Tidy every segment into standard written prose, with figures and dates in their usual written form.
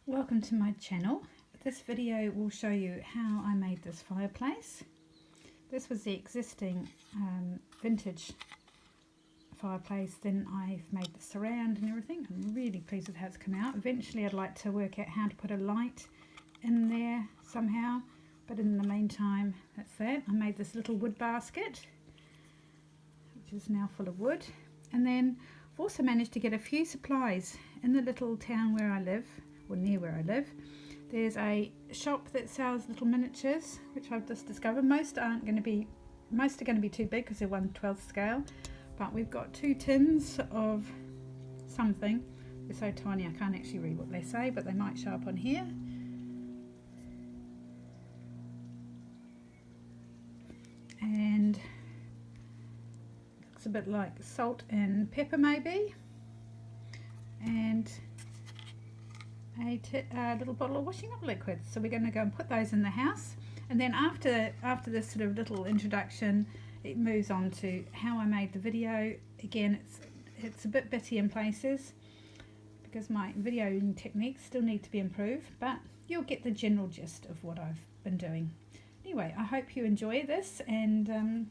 Welcome to my channel. This video will show you how I made this fireplace. This was the existing vintage fireplace, then I've made the surround and everything. I'm really pleased with how it's come out. Eventually I'd like to work out how to put a light in there somehow, but in the meantime that's that. I made this little wood basket which is now full of wood, and then I've also managed to get a few supplies in the little town where I live, or near where I live. There's a shop that sells little miniatures, which I've just discovered. Most are going to be too big because they're 1/12 scale, but we've got 2 tins of something. They're so tiny I can't actually read what they say, but they might show up on here. And looks a bit like salt and pepper maybe, and a little bottle of washing up liquid. So we're going to go and put those in the house, and then after this sort of little introduction, it moves on to how I made the video. Again, it's a bit bitty in places because my videoing techniques still need to be improved, but you'll get the general gist of what I've been doing. Anyway, I hope you enjoy this, and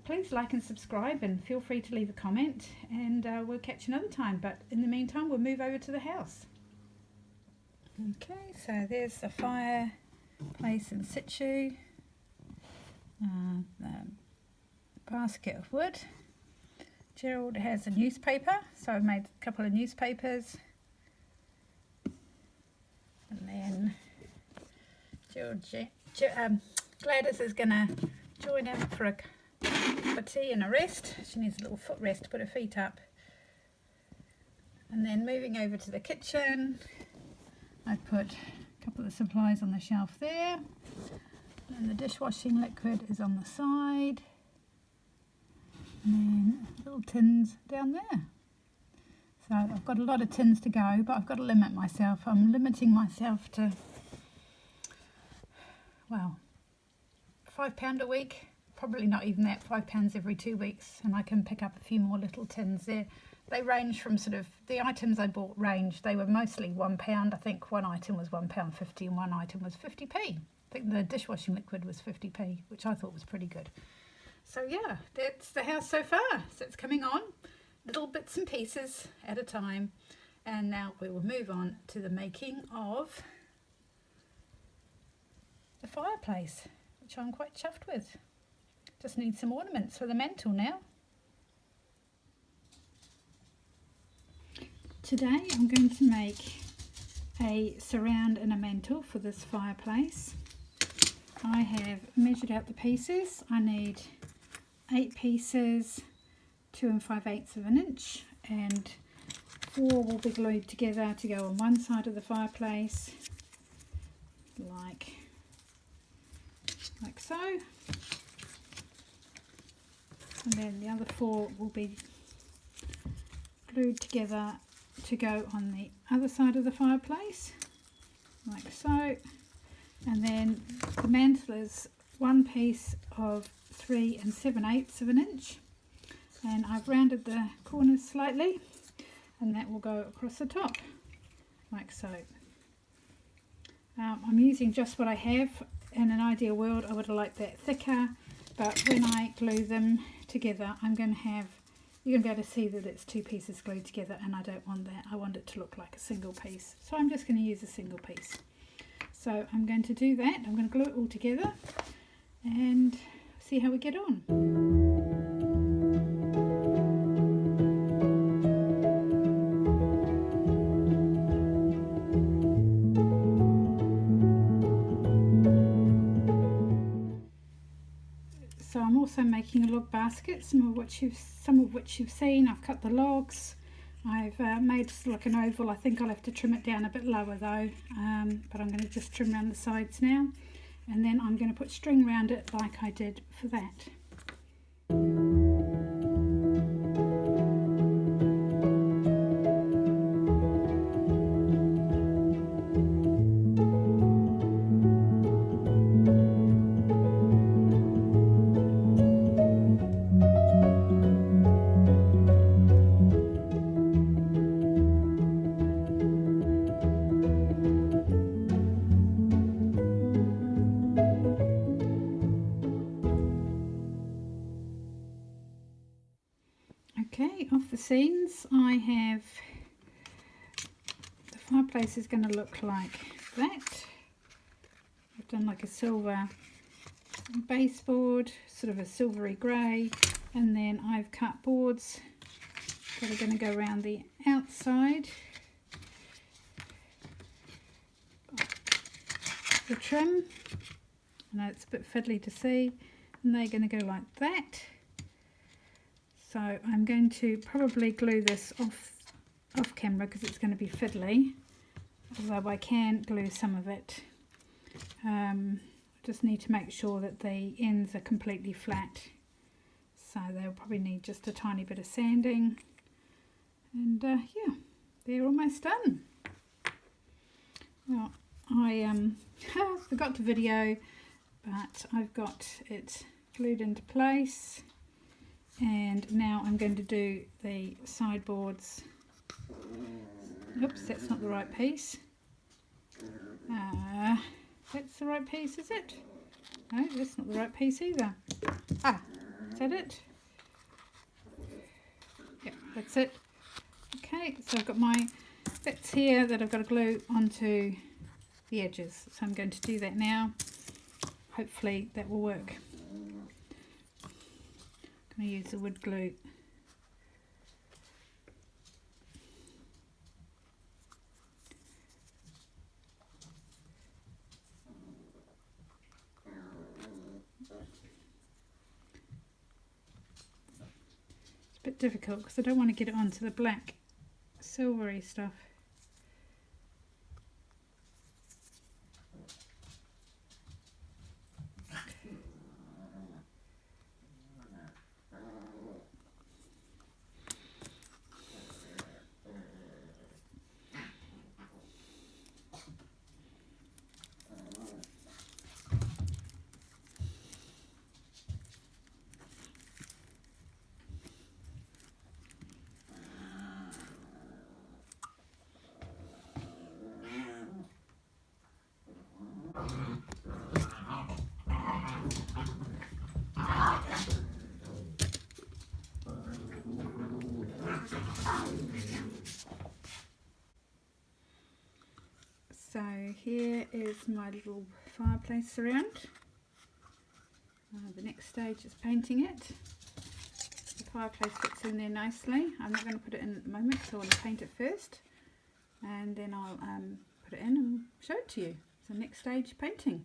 please like and subscribe, and feel free to leave a comment, and we'll catch you another time. But in the meantime, we'll move over to the house. Okay, so there's the fireplace in situ, the basket of wood. Gerald has a newspaper, so I've made a couple of newspapers, and then Gladys is going to join in for a cup of tea and a rest. She needs a little foot rest to put her feet up. And then moving over to the kitchen, I put a couple of supplies on the shelf there, and the dishwashing liquid is on the side, and then little tins down there. So I've got a lot of tins to go, but I've got to limit myself. I'm limiting myself to, well, £5 a week, probably not even that, £5 every 2 weeks, and I can pick up a few more little tins there. They range from sort of, the items I bought range, they were mostly £1. I think one item was £1.50 and one item was 50p. I think the dishwashing liquid was 50p, which I thought was pretty good. So yeah, that's the house so far. So it's coming on, little bits and pieces at a time. And now we will move on to the making of the fireplace, which I'm quite chuffed with. Just need some ornaments for the mantle now. Today I'm going to make a surround and a mantle for this fireplace. I have measured out the pieces. I need 8 pieces, 2 5/8 of an inch, and 4 will be glued together to go on one side of the fireplace, like so. And then the other 4 will be glued together to go on the other side of the fireplace, like so. And then the mantle is 1 piece of 3 7/8 of an inch, and I've rounded the corners slightly, and that will go across the top, like so. I'm using just what I have. In an ideal world I would have liked that thicker, but when I glue them together you're going to be able to see that it's 2 pieces glued together, and I don't want that. I want it to look like a single piece, so I'm just going to use a single piece. So I'm going to do that. I'm going to glue it all together and see how we get on. So I'm also making a log basket, some of which you've seen. I've cut the logs. I've made like an oval. I think I'll have to trim it down a bit lower though, but I'm going to just trim around the sides now, and then I'm going to put string around it like I did for that. scenes, I have, the fireplace is going to look like that. I've done like a silver baseboard, sort of a silvery grey, and then I've cut boards that are going to go around the outside. The trim, I know it's a bit fiddly to see, and they're going to go like that. So I'm going to probably glue this off camera because it's going to be fiddly, although I can glue some of it. Just need to make sure that the ends are completely flat, so they'll probably need just a tiny bit of sanding, and yeah, they're almost done. Well, I forgot to video, but I've got it glued into place, and now I'm going to do the sideboards. Oops, that's not the right piece. That's the right piece, is it? No, that's not the right piece either. Ah, is that it? Yep, that's it. Okay, so I've got my bits here that I've got to glue onto the edges. So I'm going to do that now. Hopefully that will work. I'm going to use the wood glue. It's a bit difficult because I don't want to get it onto the black silvery stuff. So here is my little fireplace surround. The next stage is painting it. The fireplace fits in there nicely. I'm not going to put it in at the moment because I want to paint it first, and then I'll put it in and show it to you. So next stage, painting.